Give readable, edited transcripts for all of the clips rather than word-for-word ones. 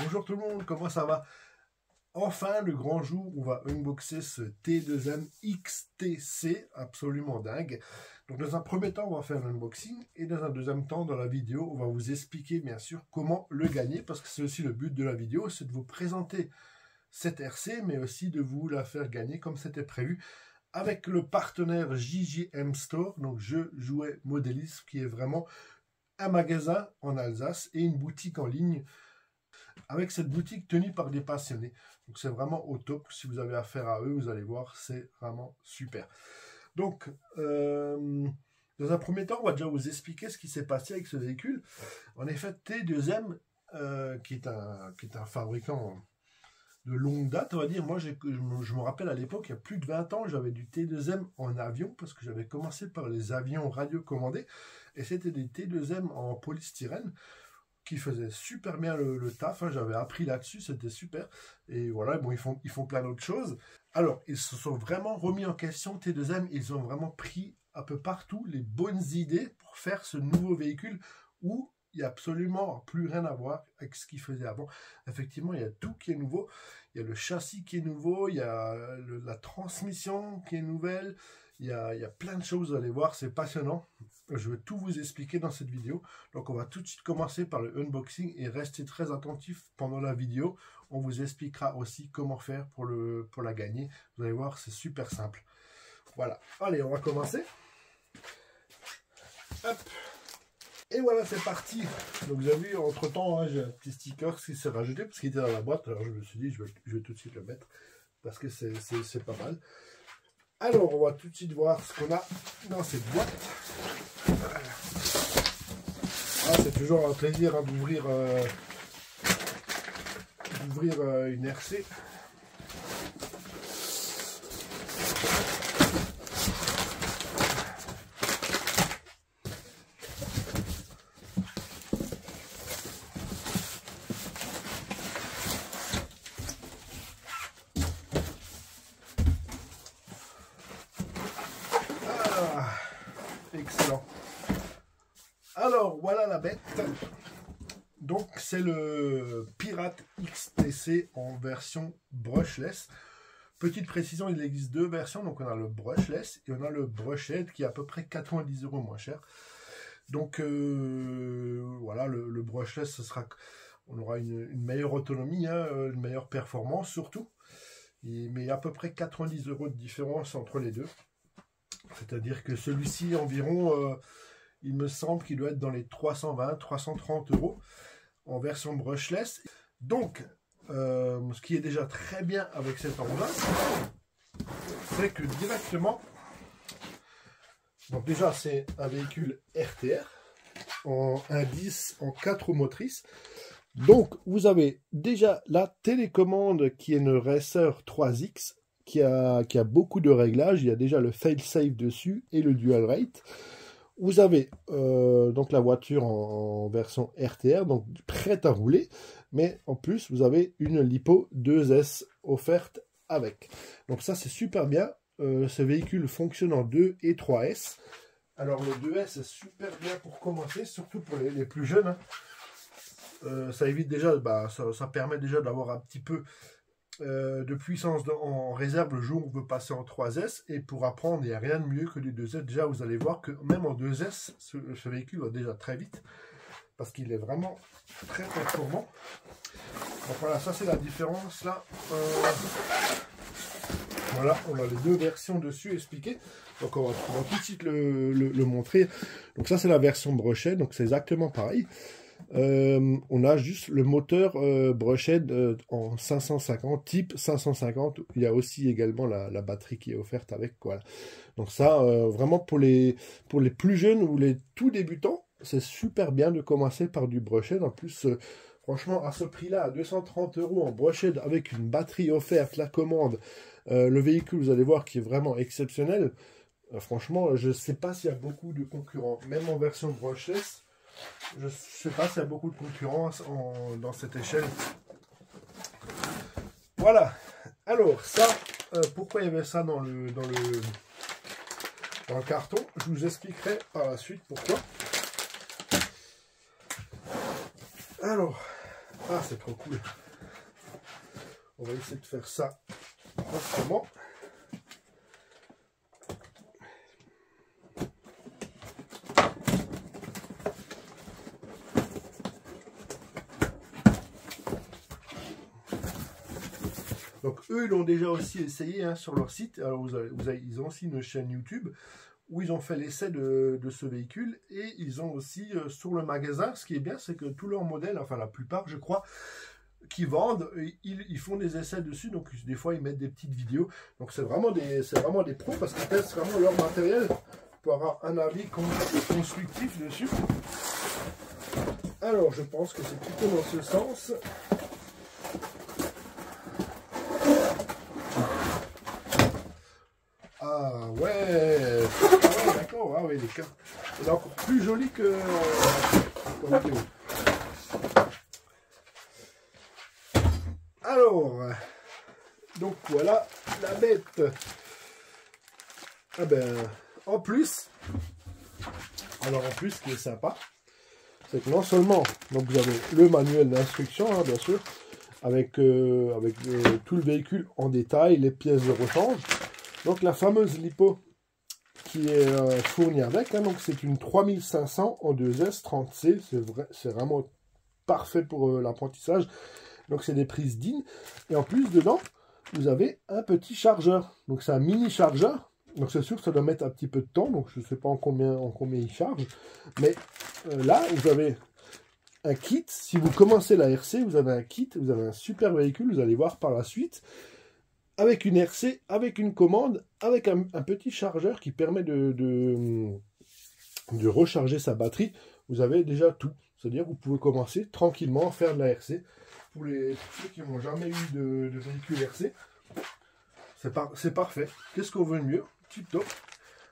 Bonjour tout le monde, comment ça va? Enfin, le grand jour, on va unboxer ce T2M XTC, absolument dingue. Donc dans un premier temps, on va faire l'unboxing, et dans un deuxième temps, dans la vidéo, on va vous expliquer bien sûr comment le gagner, parce que c'est aussi le but de la vidéo, c'est de vous présenter cette RC, mais aussi de vous la faire gagner comme c'était prévu, avec le partenaire JJM Store, donc Jeux Jouets Modélisme, qui est vraiment un magasin en Alsace et une boutique en ligne, avec cette boutique tenue par des passionnés. Donc c'est vraiment au top. Si vous avez affaire à eux, vous allez voir, c'est vraiment super. Donc, dans un premier temps, on va déjà vous expliquer ce qui s'est passé avec ce véhicule. En effet, T2M, qui est un fabricant de longue date, on va dire. Moi, je me rappelle à l'époque, il y a plus de 20 ans, j'avais du T2M en avion, parce que j'avais commencé par les avions radiocommandés, et c'était des T2M en polystyrène, qui faisaient super bien le taf, hein. J'avais appris là-dessus, c'était super. Et voilà, bon, ils font plein d'autres choses. Alors, ils se sont vraiment remis en question, T2M, ils ont vraiment pris un peu partout les bonnes idées pour faire ce nouveau véhicule où il n'y a absolument plus rien à voir avec ce qu'ils faisaient avant. Effectivement, il y a tout qui est nouveau. Il y a le châssis qui est nouveau, il y a la transmission qui est nouvelle, il y a plein de choses, vous allez voir, c'est passionnant. Je vais tout vous expliquer dans cette vidéo. Donc on va tout de suite commencer par le unboxing et restez très attentifs pendant la vidéo. On vous expliquera aussi comment faire pour la gagner. Vous allez voir, c'est super simple. Voilà, allez, on va commencer. Hop. Et voilà, c'est parti. Donc vous avez vu, entre temps, hein, j'ai un petit sticker qui s'est rajouté parce qu'il était dans la boîte. Alors je me suis dit, je vais tout de suite le mettre parce que c'est pas mal. Alors, on va tout de suite voir ce qu'on a dans cette boîte. Voilà. Ah, c'est toujours un plaisir, hein, d'ouvrir une RC. Excellent. Alors, voilà la bête. Donc, c'est le Pirate XTC en version brushless. Petite précision, il existe deux versions. Donc, on a le brushless et on a le brushed qui est à peu près 90 € moins cher. Donc, voilà, le brushless, on aura une meilleure autonomie, hein, une meilleure performance surtout. Mais à peu près 90 € de différence entre les deux. C'est-à-dire que celui-ci, environ, il me semble qu'il doit être dans les 320-330 € en version brushless. Donc, ce qui est déjà très bien avec cette engin, c'est que directement, donc déjà c'est un véhicule RTR en 1.10 en 4 roues motrices. Donc, vous avez déjà la télécommande qui est une Racer 3X, qui a beaucoup de réglages. Il y a déjà le fail-safe dessus et le dual rate. Vous avez donc la voiture en version RTR, donc prête à rouler, mais en plus vous avez une lipo 2S offerte avec. Donc ça c'est super bien. Ce véhicule fonctionne en 2 et 3S. Alors le 2S est super bien pour commencer, surtout pour les plus jeunes, hein. Ça évite déjà, ça permet déjà d'avoir un petit peu de puissance en réserve le jour où on veut passer en 3S, et pour apprendre, il n'y a rien de mieux que du 2S. Déjà, vous allez voir que même en 2S, ce véhicule va déjà très vite, parce qu'il est vraiment très performant. Donc voilà, ça c'est la différence là. Voilà, on a les deux versions dessus expliquées. Donc on va tout de suite le montrer. Donc ça c'est la version brushed, donc c'est exactement pareil. On a juste le moteur brushed en 550, type 550. Il y a aussi également la batterie qui est offerte avec. Voilà. Donc ça, vraiment pour les plus jeunes ou les tout débutants, c'est super bien de commencer par du brushed. En plus, franchement, à ce prix-là, à 230 € en brushed avec une batterie offerte, la commande, le véhicule, vous allez voir, qui est vraiment exceptionnel. Franchement, je ne sais pas s'il y a beaucoup de concurrents, même en version brushless. Je ne sais pas s'il y a beaucoup de concurrence dans cette échelle. Voilà. Alors, ça, pourquoi il y avait ça dans le carton? Je vous expliquerai par la suite pourquoi. Alors, Ah, c'est trop cool. On va essayer de faire ça autrement. Donc eux, ils l'ont déjà aussi essayé hein, sur leur site. Alors ils ont aussi une chaîne YouTube où ils ont fait l'essai de ce véhicule. Et ils ont aussi sur le magasin, ce qui est bien, c'est que tous leurs modèles, enfin la plupart je crois, qui vendent, ils font des essais dessus. Donc des fois ils mettent des petites vidéos. Donc c'est vraiment des pros parce qu'ils testent vraiment leur matériel pour avoir un avis constructif dessus. Alors je pense que c'est plutôt dans ce sens. Ah ouais, d'accord, ah ouais, les cartes. Elle est encore plus jolie que la vidéo. Alors, donc voilà la bête. Ah ben, en plus, ce qui est sympa, c'est que non seulement, donc vous avez le manuel d'instruction, hein, bien sûr, avec tout le véhicule en détail, les pièces de rechange. Donc la fameuse lipo qui est fournie avec, hein, donc c'est une 3500 en 2S 30C, c'est vraiment parfait pour l'apprentissage. Donc c'est des prises DIN, et en plus dedans, vous avez un petit chargeur. Donc c'est un mini chargeur, donc c'est sûr que ça doit mettre un petit peu de temps, donc je ne sais pas en combien il charge, mais là vous avez un kit. Si vous commencez la RC, vous avez un kit, vous avez un super véhicule, vous allez voir par la suite, avec une RC, avec une commande, avec un petit chargeur qui permet de recharger sa batterie. Vous avez déjà tout. C'est-à-dire que vous pouvez commencer tranquillement à faire de la RC. Pour ceux qui n'ont jamais eu de véhicule RC, c'est parfait. Qu'est-ce qu'on veut de mieux? Tip top.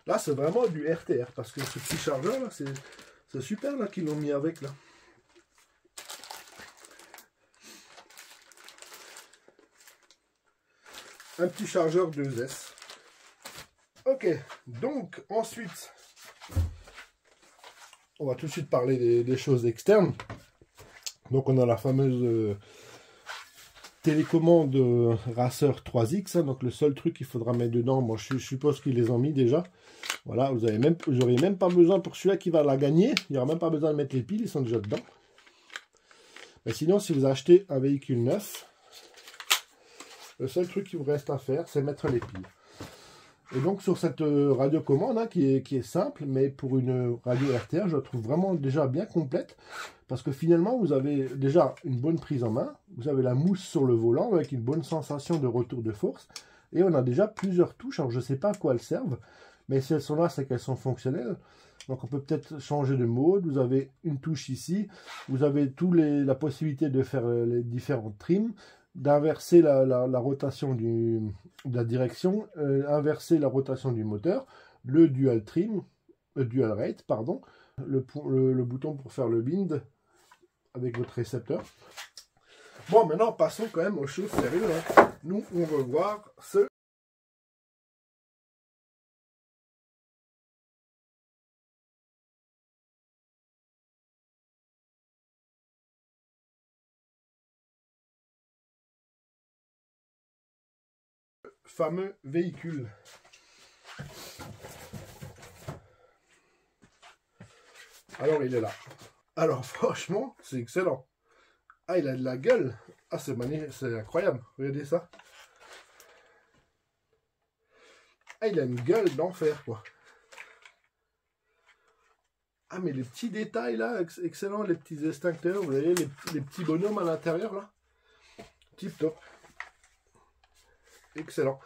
Là, c'est vraiment du RTR, parce que ce petit chargeur, là, c'est super là qu'ils l'ont mis avec, là. Un petit chargeur 2S. Ok, donc ensuite, on va tout de suite parler des choses externes. Donc on a la fameuse télécommande Racer 3X. Hein, donc le seul truc qu'il faudra mettre dedans, moi je suppose qu'ils les ont mis déjà. Voilà, vous n'aurez même pas besoin pour celui-là qui va la gagner. Il n'y aura même pas besoin de mettre les piles, ils sont déjà dedans. Mais sinon, si vous achetez un véhicule neuf, le seul truc qu'il vous reste à faire, c'est mettre les piles. Et donc sur cette radiocommande, hein, qui est simple, mais pour une radio RTR, je la trouve vraiment déjà bien complète. Parce que finalement, vous avez déjà une bonne prise en main. Vous avez la mousse sur le volant avec une bonne sensation de retour de force. Et on a déjà plusieurs touches. Alors je ne sais pas à quoi elles servent, mais si elles sont là, c'est qu'elles sont fonctionnelles. Donc on peut peut-être changer de mode. Vous avez une touche ici. Vous avez la possibilité de faire les différentes trims, d'inverser la rotation de la direction, inverser la rotation du moteur, le dual rate, pardon, le bouton pour faire le bind avec votre récepteur. Bon, maintenant passons quand même aux choses sérieuses. Hein. Nous, on va voir ce fameux véhicule. Alors, il est là. Alors, franchement, c'est excellent. Ah, il a de la gueule. Ah, c'est incroyable. Regardez ça. Ah, il a une gueule d'enfer, quoi. Ah, mais les petits détails, là, excellent. Les petits extincteurs, vous voyez, les petits bonhommes à l'intérieur, là. Tip top. Excellent.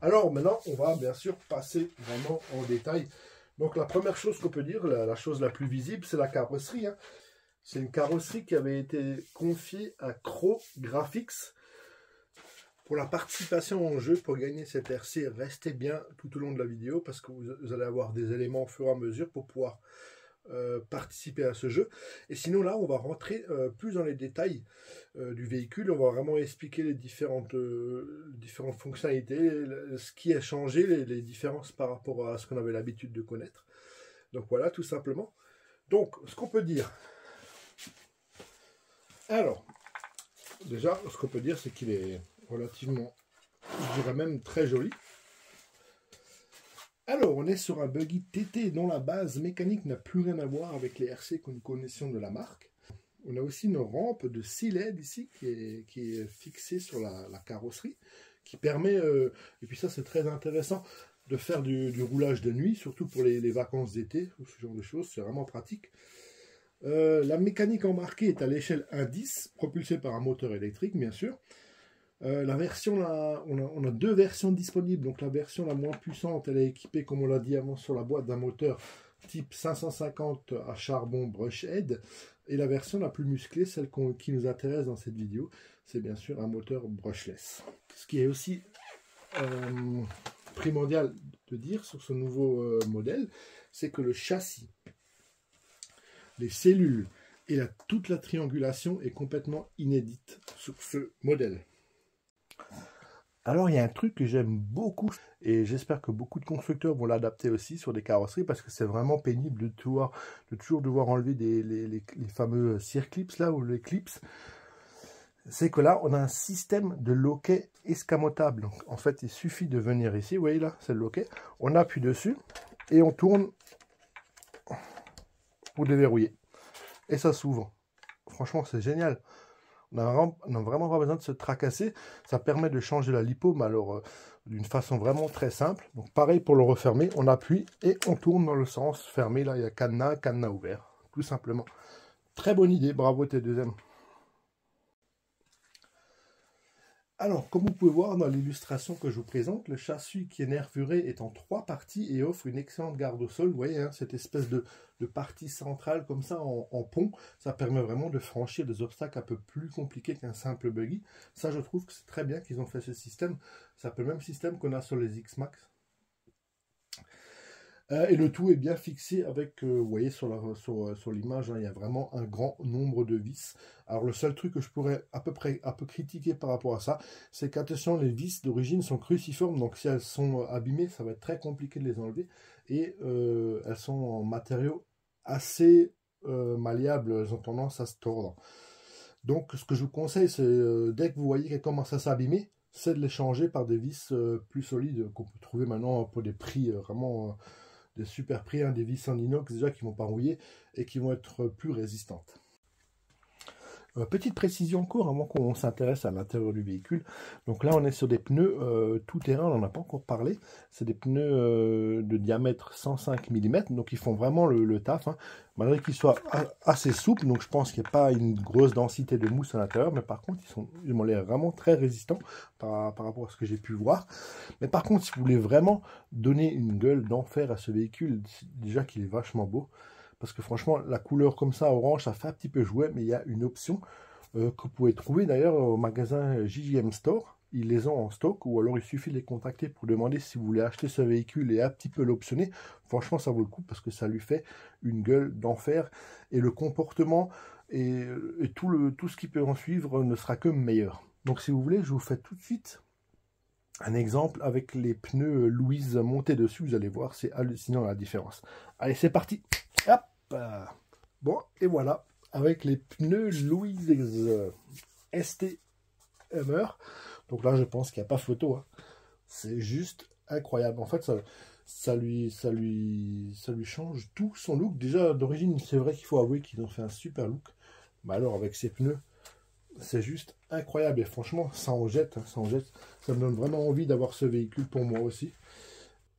Alors, maintenant, on va bien sûr passer vraiment en détail. Donc, la première chose qu'on peut dire, la chose la plus visible, c'est la carrosserie. Hein. C'est une carrosserie qui avait été confiée à Crow Graphics. Pour la participation en jeu, pour gagner cette RC, restez bien tout au long de la vidéo parce que vous allez avoir des éléments au fur et à mesure pour pouvoir participer à ce jeu. Et sinon là, on va rentrer plus dans les détails du véhicule. On va vraiment expliquer les différentes fonctionnalités, ce qui a changé, les différences par rapport à ce qu'on avait l'habitude de connaître. Donc voilà, tout simplement. Donc, ce qu'on peut dire. Alors, déjà, ce qu'on peut dire, c'est qu'il est relativement, je dirais même très joli. Alors, on est sur un buggy TT dont la base mécanique n'a plus rien à voir avec les RC que nous connaissions de la marque. On a aussi une rampe de C-LED ici qui est fixée sur la carrosserie, qui permet, et puis ça c'est très intéressant, de faire du roulage de nuit, surtout pour les vacances d'été, ou ce genre de choses, c'est vraiment pratique. La mécanique embarquée est à l'échelle 1.10, propulsée par un moteur électrique, bien sûr. La version, on a deux versions disponibles. Donc la version la moins puissante, elle est équipée, comme on l'a dit avant sur la boîte, d'un moteur type 550 à charbon brush-head. Et la version la plus musclée, celle qui nous intéresse dans cette vidéo, c'est bien sûr un moteur brushless. Ce qui est aussi primordial de dire sur ce nouveau modèle, c'est que le châssis, les cellules et toute la triangulation est complètement inédite sur ce modèle. Alors il y a un truc que j'aime beaucoup et j'espère que beaucoup de constructeurs vont l'adapter aussi sur des carrosseries parce que c'est vraiment pénible de toujours devoir enlever les fameux circlips là ou les clips. C'est que là on a un système de loquet escamotable. Donc, en fait il suffit de venir ici, vous voyez là c'est le loquet, on appuie dessus et on tourne pour déverrouiller et ça s'ouvre. Franchement c'est génial. On n'a vraiment pas besoin de se tracasser. Ça permet de changer la lipo, mais alors d'une façon vraiment très simple. Donc pareil pour le refermer, on appuie et on tourne dans le sens fermé. Là, il y a cadenas ouvert, tout simplement. Très bonne idée, bravo T2M. Alors, comme vous pouvez voir dans l'illustration que je vous présente, le châssis qui est nervuré est en 3 parties et offre une excellente garde au sol. Vous voyez, hein, cette espèce de partie centrale comme ça en pont, ça permet vraiment de franchir des obstacles un peu plus compliqués qu'un simple buggy. Ça, je trouve que c'est très bien qu'ils ont fait ce système. C'est un peu le même système qu'on a sur les X-Max. Et le tout est bien fixé avec, vous voyez sur l'image, hein, il y a vraiment un grand nombre de vis. Alors le seul truc que je pourrais à peu critiquer par rapport à ça, c'est qu'attention, les vis d'origine sont cruciformes, donc si elles sont abîmées, ça va être très compliqué de les enlever. Et elles sont en matériaux assez malléables, elles ont tendance à se tordre. Donc ce que je vous conseille, c'est dès que vous voyez qu'elles commencent à s'abîmer, c'est de les changer par des vis plus solides qu'on peut trouver maintenant pour des prix vraiment... des super prix, hein, des vis en inox déjà qui ne vont pas rouiller et qui vont être plus résistantes. Petite précision encore avant qu'on s'intéresse à l'intérieur du véhicule. Donc là on est sur des pneus tout terrain, on n'en a pas encore parlé. C'est des pneus de diamètre 105 mm, donc ils font vraiment le taf, hein. Malgré qu'ils soient assez souples, donc je pense qu'il n'y a pas une grosse densité de mousse à l'intérieur, mais par contre ils m'ont l'air vraiment très résistants par rapport à ce que j'ai pu voir. Mais par contre, si vous voulez vraiment donner une gueule d'enfer à ce véhicule, déjà qu'il est vachement beau, parce que franchement, la couleur comme ça, orange, ça fait un petit peu jouet, mais il y a une option que vous pouvez trouver d'ailleurs au magasin JJM Store. Ils les ont en stock, ou alors il suffit de les contacter pour demander si vous voulez acheter ce véhicule et un petit peu l'optionner. Franchement, ça vaut le coup parce que ça lui fait une gueule d'enfer. Et le comportement et tout ce qui peut en suivre ne sera que meilleur. Donc si vous voulez, je vous fais tout de suite un exemple avec les pneus Louise montés dessus. Vous allez voir, c'est hallucinant la différence. Allez, c'est parti. Hop. Bon, et voilà, avec les pneus Louise ST Hummer. Donc là, je pense qu'il n'y a pas photo, hein. C'est juste incroyable. En fait, ça lui change tout son look. Déjà, d'origine, c'est vrai qu'il faut avouer qu'ils ont fait un super look. Mais alors, avec ces pneus, c'est juste incroyable. Et franchement, ça en jette, hein, ça en jette. Ça me donne vraiment envie d'avoir ce véhicule pour moi aussi.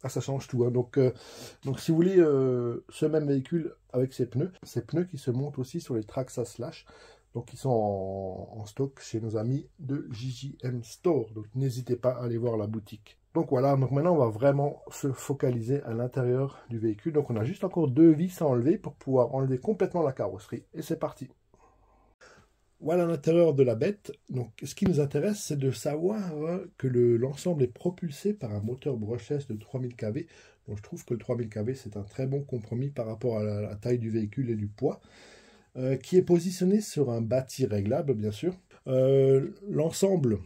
Ah, ça change tout, hein. Donc si vous voulez ce même véhicule avec ces pneus qui se montent aussi sur les Traxa Slash, donc ils sont en stock chez nos amis de JJM Store. Donc n'hésitez pas à aller voir la boutique. Donc voilà, donc maintenant on va vraiment se focaliser à l'intérieur du véhicule. Donc on a juste encore 2 vis à enlever pour pouvoir enlever complètement la carrosserie. Et c'est parti. Voilà l'intérieur de la bête. Donc, ce qui nous intéresse, c'est de savoir que l'ensemble est propulsé par un moteur brushless de 3000 kV. Donc, je trouve que le 3000 kV, c'est un très bon compromis par rapport à la taille du véhicule et du poids, qui est positionné sur un bâti réglable, bien sûr. L'ensemble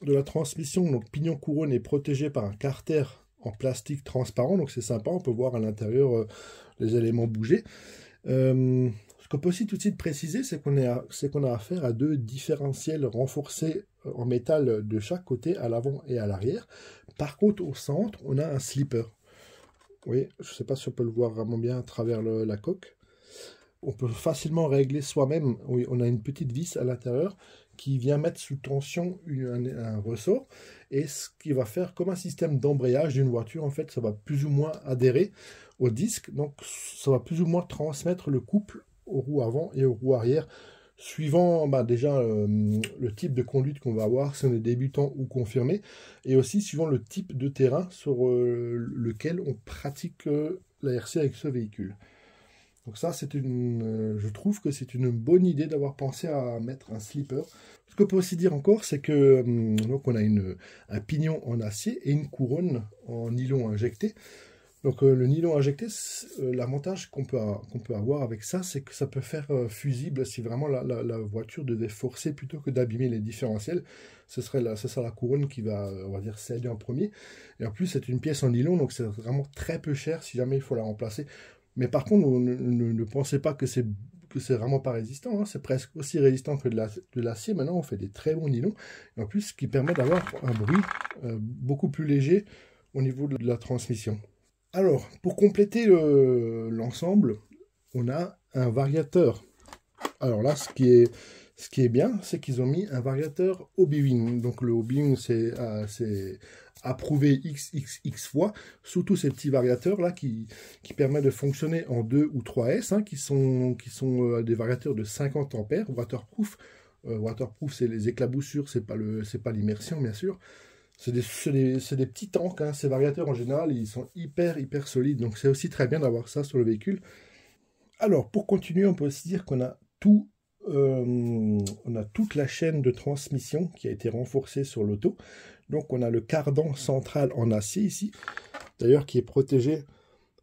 de la transmission, donc pignon couronne, est protégé par un carter en plastique transparent. Donc, c'est sympa, on peut voir à l'intérieur les éléments bouger. Ce qu'on peut aussi tout de suite préciser, c'est qu'on a affaire à deux différentiels renforcés en métal de chaque côté, à l'avant et à l'arrière. Par contre, au centre, on a un slipper. Oui, je ne sais pas si on peut le voir vraiment bien à travers la coque. On peut facilement régler soi-même. Oui, on a une petite vis à l'intérieur qui vient mettre sous tension un ressort. Et ce qui va faire comme un système d'embrayage d'une voiture, en fait, ça va plus ou moins adhérer au disque. Donc, ça va plus ou moins transmettre le couple aux roues avant et aux roues arrière, suivant déjà le type de conduite qu'on va avoir, si on est débutant ou confirmé, et aussi suivant le type de terrain sur lequel on pratique la RC avec ce véhicule. Donc ça, je trouve que c'est une bonne idée d'avoir pensé à mettre un slipper. Ce qu'on peut aussi dire encore, c'est que donc on a un pignon en acier et une couronne en nylon injecté. Donc le nylon injecté, l'avantage qu'on peut avoir avec ça, c'est que ça peut faire fusible si vraiment la voiture devait forcer plutôt que d'abîmer les différentiels. Ce sera la couronne qui va, on va dire, céder en premier. Et en plus, c'est une pièce en nylon, donc c'est vraiment très peu cher si jamais il faut la remplacer. Mais par contre, ne pensez pas que c'est vraiment pas résistant, hein. C'est presque aussi résistant que de l'acier. Maintenant, on fait des très bons nylons. Et en plus, ce qui permet d'avoir un bruit beaucoup plus léger au niveau de la transmission. Alors, pour compléter l'ensemble, on a un variateur. Alors là, ce qui est bien, c'est qu'ils ont mis un variateur Hobbywing. Donc le Hobbywing, c'est approuvé XXX fois, surtout ces petits variateurs là qui permettent de fonctionner en 2 ou 3S, hein, qui sont des variateurs de 50 ampères, waterproof. Waterproof, c'est les éclaboussures, c'est pas l'immersion bien sûr. C'est des petits tanks, hein. Ces variateurs en général, ils sont hyper solides, donc c'est aussi très bien d'avoir ça sur le véhicule. Alors pour continuer, on peut aussi dire qu'on a on a toute la chaîne de transmission qui a été renforcée sur l'auto. Donc on a le cardan central en acier ici, d'ailleurs qui est protégé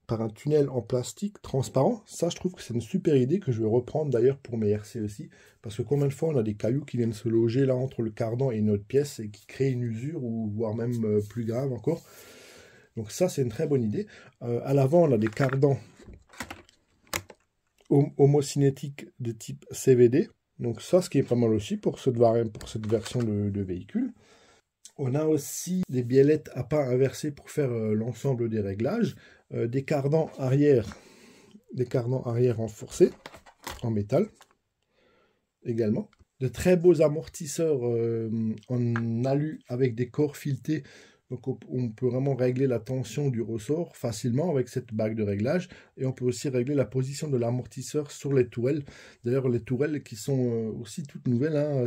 par un tunnel en plastique transparent. Ça, je trouve que c'est une super idée que je vais reprendre d'ailleurs pour mes RC aussi, parce que combien de fois on a des cailloux qui viennent se loger là entre le cardan et une autre pièce et qui créent une usure, ou voire même plus grave encore. Donc ça, c'est une très bonne idée. À l'avant, on a des cardans homocinétique de type CVD. Donc ça, ce qui est pas mal aussi pour cette version de véhicule. On a aussi des biellettes à pas inversées pour faire l'ensemble des réglages. Des cardans arrière renforcés en métal également. De très beaux amortisseurs en alu avec des corps filetés. Donc on peut vraiment régler la tension du ressort facilement avec cette bague de réglage. Et on peut aussi régler la position de l'amortisseur sur les tourelles. D'ailleurs, les tourelles qui sont aussi toutes nouvelles, hein,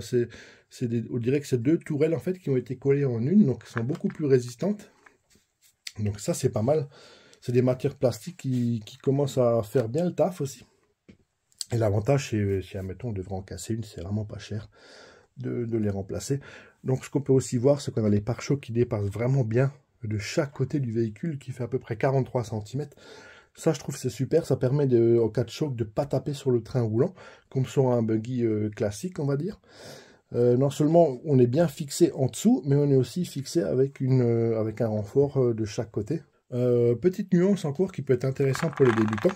on dirait que c'est 2 tourelles en fait qui ont été collées en une, donc elles sont beaucoup plus résistantes. Donc ça, c'est pas mal. C'est des matières plastiques qui commencent à faire bien le taf aussi. Et l'avantage, c'est si admettons on devrait en casser une, c'est vraiment pas cher de les remplacer. Donc ce qu'on peut aussi voir, c'est qu'on a les pare-chocs qui dépassent vraiment bien de chaque côté du véhicule, qui fait à peu près 43 cm. Ça, je trouve c'est super, ça permet en cas de choc de ne pas taper sur le train roulant, comme sur un buggy classique, on va dire. Non seulement on est bien fixé en dessous, mais on est aussi fixé avec un renfort de chaque côté. Petite nuance encore qui peut être intéressante pour les débutants.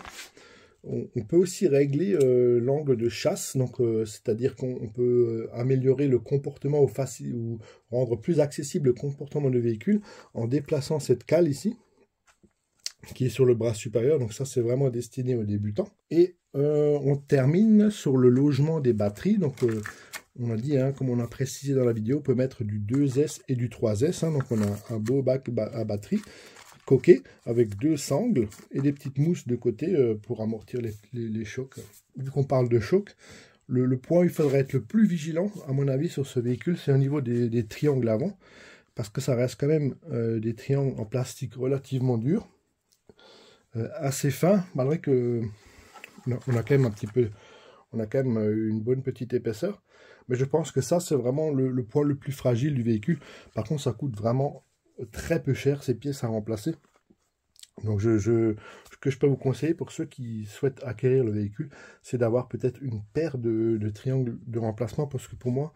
On peut aussi régler l'angle de chasse, donc c'est-à-dire qu'on peut améliorer le comportement ou rendre plus accessible le comportement du véhicule en déplaçant cette cale ici, qui est sur le bras supérieur. Donc ça, c'est vraiment destiné aux débutants. Et on termine sur le logement des batteries. Donc on a dit, hein, comme on a précisé dans la vidéo, on peut mettre du 2S et du 3S. Hein, donc on a un beau bac à batterie coquet avec 2 sangles et des petites mousses de côté pour amortir les chocs. Vu qu'on parle de chocs, le point où il faudrait être le plus vigilant, à mon avis, sur ce véhicule, c'est au niveau des triangles avant, parce que ça reste quand même des triangles en plastique relativement durs, assez fins, malgré que on a quand même une bonne petite épaisseur. Mais je pense que ça, c'est vraiment le point le plus fragile du véhicule. Par contre, ça coûte vraiment très peu cher ces pièces à remplacer. Donc ce que je peux vous conseiller pour ceux qui souhaitent acquérir le véhicule, c'est d'avoir peut-être une paire de triangles de remplacement, parce que pour moi,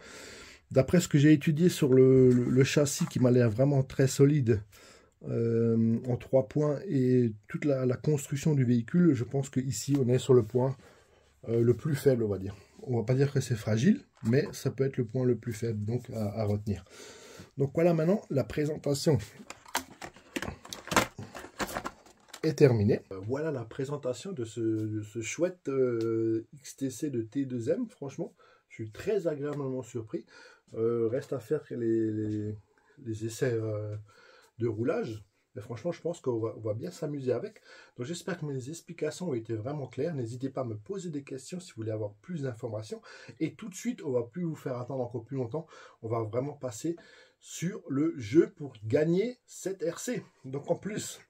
d'après ce que j'ai étudié sur le châssis qui m'a l'air vraiment très solide en 3 points, et toute la construction du véhicule, je pense qu'ici on est sur le point le plus faible, on va dire. On va pas dire que c'est fragile, mais ça peut être le point le plus faible, donc à retenir. Donc voilà, maintenant, la présentation est terminée. Voilà la présentation de ce chouette XTC de T2M, franchement. Je suis très agréablement surpris. Reste à faire les essais de roulage. Mais franchement, je pense qu'on va bien s'amuser avec. Donc j'espère que mes explications ont été vraiment claires. N'hésitez pas à me poser des questions si vous voulez avoir plus d'informations. Et tout de suite, on ne va plus vous faire attendre encore plus longtemps. On va vraiment passer sur le jeu pour gagner cette RC. Donc en plus,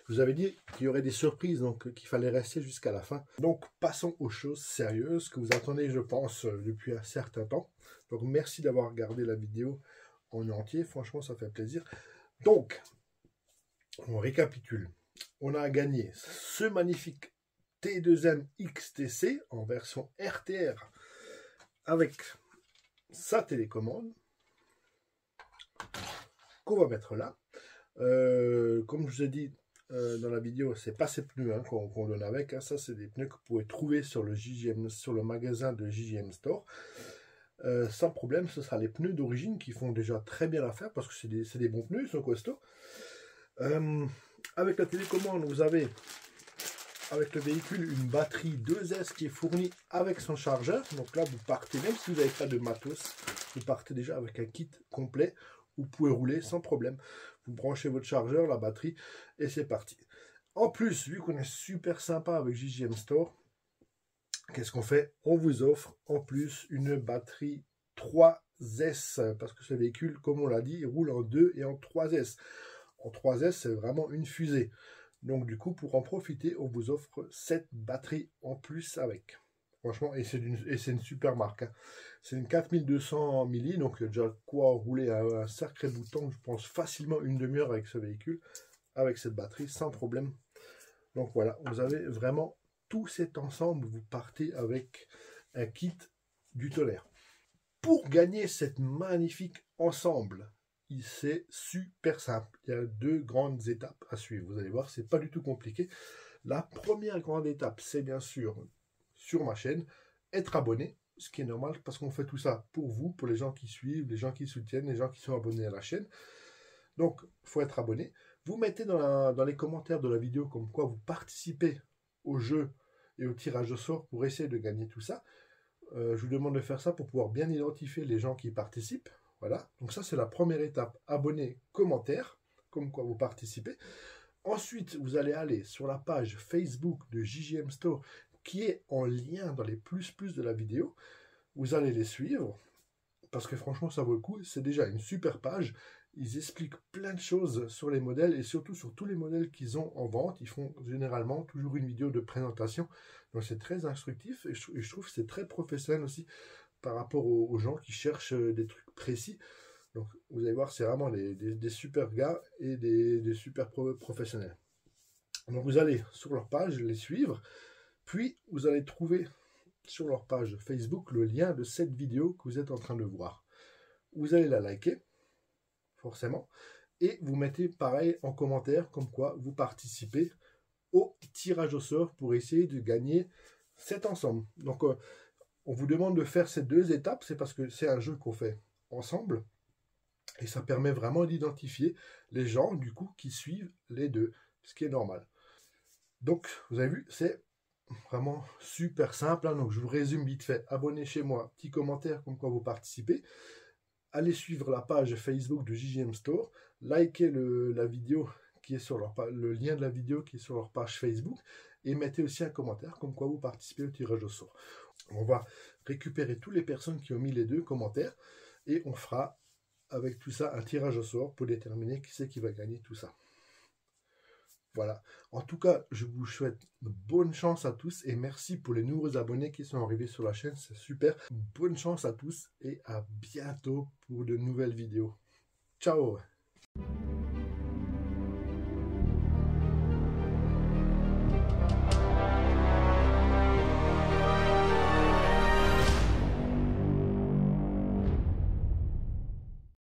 je vous avais dit qu'il y aurait des surprises, donc qu'il fallait rester jusqu'à la fin. Donc passons aux choses sérieuses que vous attendez, je pense, depuis un certain temps. Donc merci d'avoir regardé la vidéo en entier. Franchement, ça fait plaisir. Donc, on récapitule. On a gagné ce magnifique T2M XTC en version RTR avec sa télécommande qu'on va mettre là. Comme je vous ai dit dans la vidéo, c'est pas ces pneus qu'on donne avec. Ça, c'est des pneus que vous pouvez trouver sur le magasin de JJM Store. Sans problème, ce sera les pneus d'origine qui font déjà très bien l'affaire parce que c'est des bons pneus, ils sont costauds. Avec la télécommande, vous avez avec le véhicule une batterie 2S qui est fournie avec son chargeur. Donc là, vous partez, même si vous n'avez pas de matos, vous partez déjà avec un kit complet. Vous pouvez rouler sans problème. Vous branchez votre chargeur, la batterie, et c'est parti. En plus, vu qu'on est super sympa avec JJM Store, qu'est-ce qu'on fait? On vous offre en plus une batterie 3S, parce que ce véhicule, comme on l'a dit, il roule en 2 et en 3S. En 3S, c'est vraiment une fusée. Donc du coup, pour en profiter, on vous offre cette batterie en plus avec. Franchement, et c'est une super marque. C'est une 4200 milli, donc il y a déjà quoi rouler un sacré bout de temps, je pense facilement une demi-heure avec ce véhicule, avec cette batterie, sans problème. Donc voilà, vous avez vraiment tout cet ensemble, vous partez avec un kit du tonnerre. Pour gagner cette magnifique ensemble, c'est super simple. Il y a 2 grandes étapes à suivre. Vous allez voir, c'est pas du tout compliqué. La première grande étape, c'est bien sûr sur ma chaîne, être abonné, ce qui est normal parce qu'on fait tout ça pour vous, pour les gens qui suivent, les gens qui soutiennent, les gens qui sont abonnés à la chaîne. Donc, il faut être abonné. Vous mettez dans les commentaires de la vidéo comme quoi vous participez au jeu et au tirage au sort pour essayer de gagner tout ça. Je vous demande de faire ça pour pouvoir bien identifier les gens qui participent. Voilà, donc ça c'est la première étape. Abonné, commentaire, comme quoi vous participez. Ensuite, vous allez aller sur la page Facebook de JJM Store qui est en lien dans les plus de la vidéo. Vous allez les suivre parce que franchement ça vaut le coup. C'est déjà une super page. Ils expliquent plein de choses sur les modèles et surtout sur tous les modèles qu'ils ont en vente. Ils font généralement toujours une vidéo de présentation. Donc c'est très instructif et je trouve que c'est très professionnel aussi par rapport aux gens qui cherchent des trucs précis. Donc vous allez voir, c'est vraiment des super gars et des super professionnels. Donc vous allez sur leur page les suivre, puis vous allez trouver sur leur page Facebook le lien de cette vidéo que vous êtes en train de voir. Vous allez la liker, forcément, et vous mettez pareil en commentaire comme quoi vous participez au tirage au sort pour essayer de gagner cet ensemble. Donc on vous demande de faire ces 2 étapes, c'est parce que c'est un jeu qu'on fait ensemble et ça permet vraiment d'identifier les gens du coup qui suivent les 2, ce qui est normal. Donc vous avez vu, c'est vraiment super simple. Donc je vous résume vite fait. Abonnez chez moi, petit commentaire comme quoi vous participez. Allez suivre la page Facebook de JJM Store, likez la vidéo qui est sur le lien de la vidéo qui est sur leur page Facebook et mettez aussi un commentaire comme quoi vous participez au tirage au sort. On va récupérer toutes les personnes qui ont mis les 2 commentaires et on fera avec tout ça un tirage au sort pour déterminer qui c'est qui va gagner tout ça. Voilà. En tout cas, je vous souhaite bonne chance à tous et merci pour les nouveaux abonnés qui sont arrivés sur la chaîne. C'est super. Bonne chance à tous et à bientôt pour de nouvelles vidéos. Ciao!